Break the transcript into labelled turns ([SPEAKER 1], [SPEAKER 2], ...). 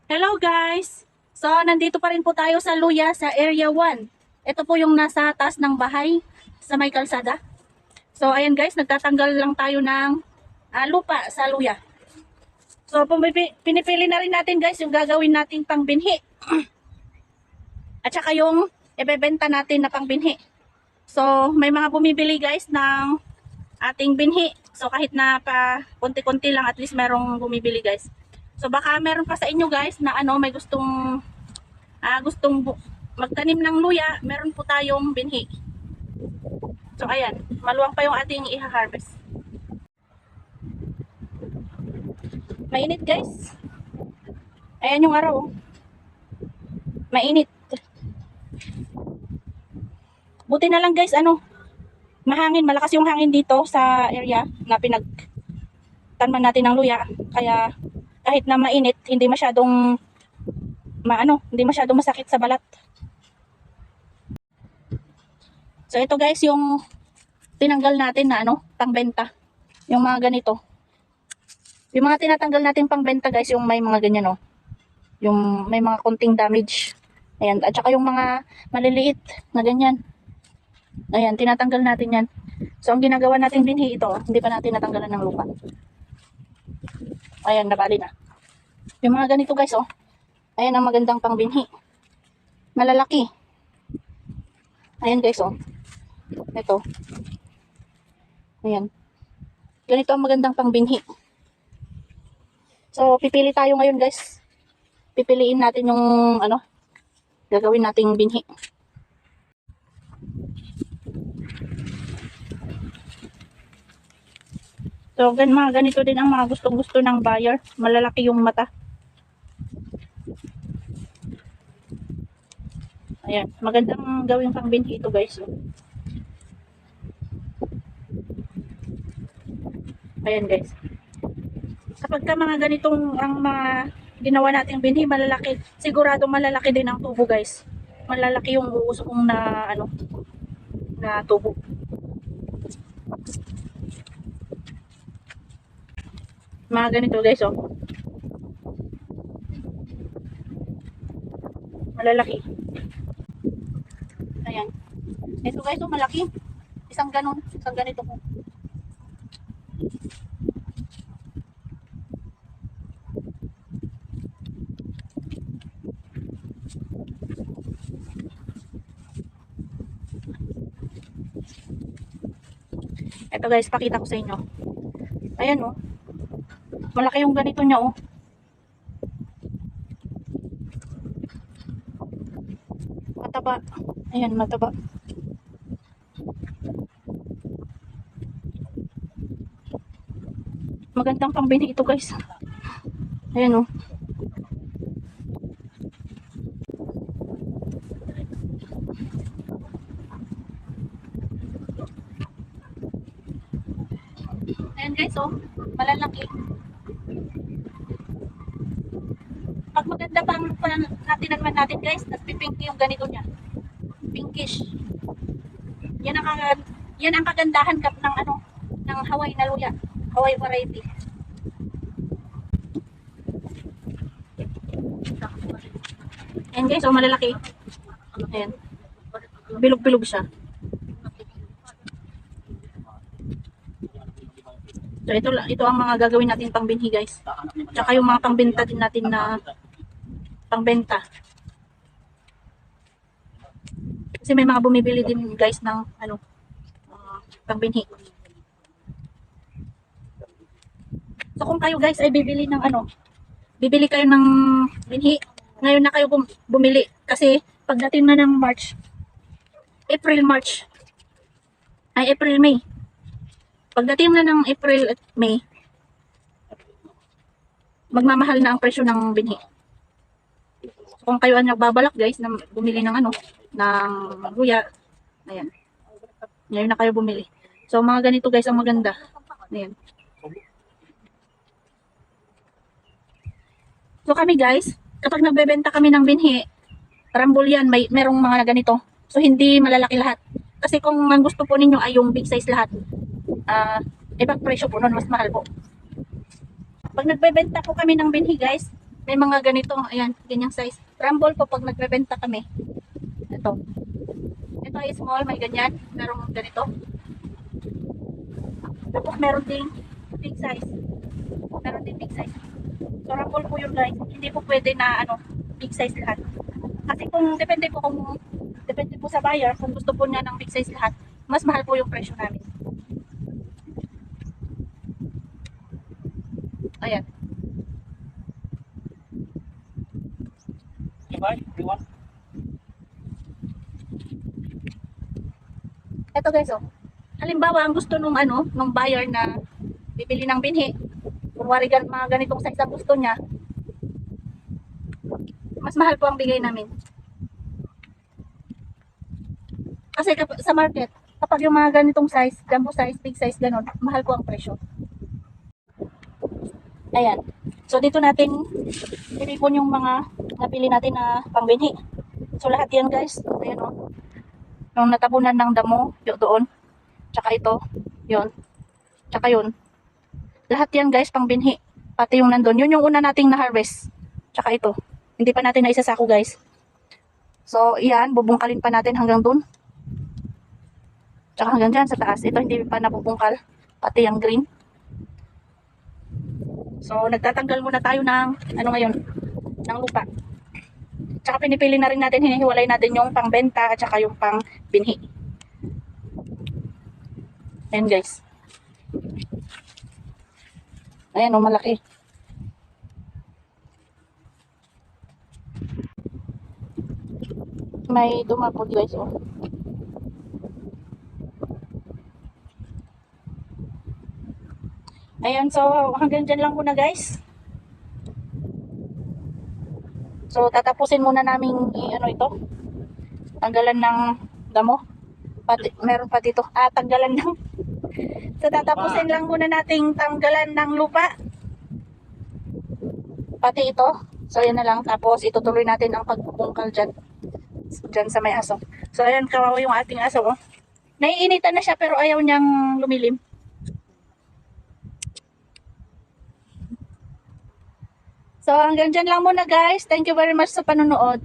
[SPEAKER 1] Hello guys! So, nandito pa rin po tayo sa Luya sa Area 1. Ito po yung nasa taas ng bahay sa may kalsada. So, ayan guys, nagtatanggal lang tayo ng lupa sa Luya. So, pinipili na rin natin guys yung gagawin nating pangbinhi. At saka yung ibebenta natin na pangbinhi. So, may mga bumibili guys ng ating binhi. So, kahit na pa konti-konti lang, at least merong bumibili guys. So baka meron pa sa inyo guys na may gustong magtanim ng luya, meron po tayong binhi. So ayan, maluwang pa yung ating i-harvest. Mainit guys. Ayan yung araw. Mainit. Buti na lang guys, mahangin, malakas yung hangin dito sa area na pinagtanman natin ng luya. Kaya kahit na mainit, hindi masyadong masakit sa balat. So ito guys yung tinanggal natin na pangbenta. Yung mga ganito. Yung mga tinatanggal natin pangbenta guys, yung may mga ganyan yung may mga konting damage. Ayan, at saka yung mga maliliit na ganyan. Ayan, tinatanggal natin yan. So ang ginagawa natin binhi ito, hindi pa natin natanggalan ng lupa. Ayan, nabali na. Yung mga ganito guys, ayan ang magandang pangbinhi. Malalaki. Ayan guys, ito. Ayan. Ganito ang magandang pangbinhi. So, pipili tayo ngayon guys. Pipiliin natin yung, gagawin nating binhi. So, mga ganito din ang mga gustong-gusto ng buyer. Malalaki yung mata. Ayan, magandang gawin pang binhi ito guys. Ayan guys. Kapag ka mga ganitong ang mga ginawa nating binhi, malalaki. Sigurado malalaki din ang tubo guys. Malalaki yung uusok na na tubo. Mga ganito guys, malalaki. Ayan. Ito guys, malaki. Isang ganito po. Ito guys, pakita ko sa inyo. Ayan malaki yung ganito niya Mataba. Ayan, mataba. Magandang pangbinhi ito guys. Ayan Ayan guys, malalaki. Pag maganda pang natinagman natin guys, nagpipinky yung ganito niya. Pinkish. Yan ang kagandahan ng Hawaii na luya. Hawaii variety. Ayan guys, malalaki. Ayan. Bilog-bilog siya. So ito ang mga gagawin natin pangbinhi guys. Tsaka yung mga pangbenta din natin na pangbenta. Kasi may mga bumibili din guys ng pangbinhi. So kung kayo guys ay bibili bibili kayo ng binhi, ngayon na kayo bumili kasi pagdating na ng April, May. Pagdating na ng April at May, magmamahal na ang presyo ng binhi. So, kung kayo ang nagbabalak guys na bumili ng ng luya, ayan. Ngayon na kayo bumili. So mga ganito guys ang maganda. Ayan. So kami guys, kapag nagbebenta kami ng binhi, rambol yan, merong mga ganito. So hindi malalaki lahat. Kasi kung ang gusto po ninyo ay yung big size lahat, ibang presyo po nun, mas mahal po. Pag nagbebenta po kami ng binhi guys, May mga ganito, ayan, ganyang size. Rumble po pag nagbebenta kami. Ito. Ito ay small, may ganyan. Merong ganito. Tapos meron ding big size. Meron ding big size. So, rumble po yun guys. Hindi po pwede na ano, big size lahat. Kasi depende po sa buyer, kung gusto po niya ng big size lahat, mas mahal po yung presyo namin. Ayan.
[SPEAKER 2] Goodbye, everyone.
[SPEAKER 1] Ito guys, oh. Halimbawa, ang gusto nung buyer na bibili ng binhi, kung wari mga ganitong size ang gusto niya, mas mahal po ang bigay namin. Kasi sa market, kapag yung mga ganitong size, jumbo size, big size, ganon, mahal po ang presyo. Ayan. So, dito natin ipipon yung mga napili natin na pangbinhi. So, lahat yan guys. Ayan o. Yung natabunan ng damo, yun doon. Tsaka ito, yun. Tsaka yun. Lahat yan guys, pangbinhi. Pati yung nandun. Yun yung una nating na-harvest. Tsaka ito. Hindi pa natin naisasako guys. So, yan. Bubungkalin pa natin hanggang dun. Tsaka hanggang dyan sa taas. Ito hindi pa nabubungkal. Pati yung green. So, nagtatanggal muna tayo ng, ng lupa. Tsaka pinipili na rin natin, hinihiwalay natin yung pangbenta at tsaka yung pang binhi. Ayan guys. Ayan o, malaki. May dumapot guys o. Ayan, so hanggang dyan lang muna guys. So, tatapusin muna namin ito. Tanggalan ng damo. Meron pa dito. Tanggalan ng. So, tatapusin lang muna nating tanggalan ng lupa. Pati ito. So, yan na lang. Tapos, itutuloy natin ang pagbubungkal dyan. Dyan sa may aso. So, ayan, kawawa yung ating aso. Oh. Naiinitan na siya pero ayaw niyang lumilim. So, hanggang dyan lang muna guys. Thank you very much sa panonood.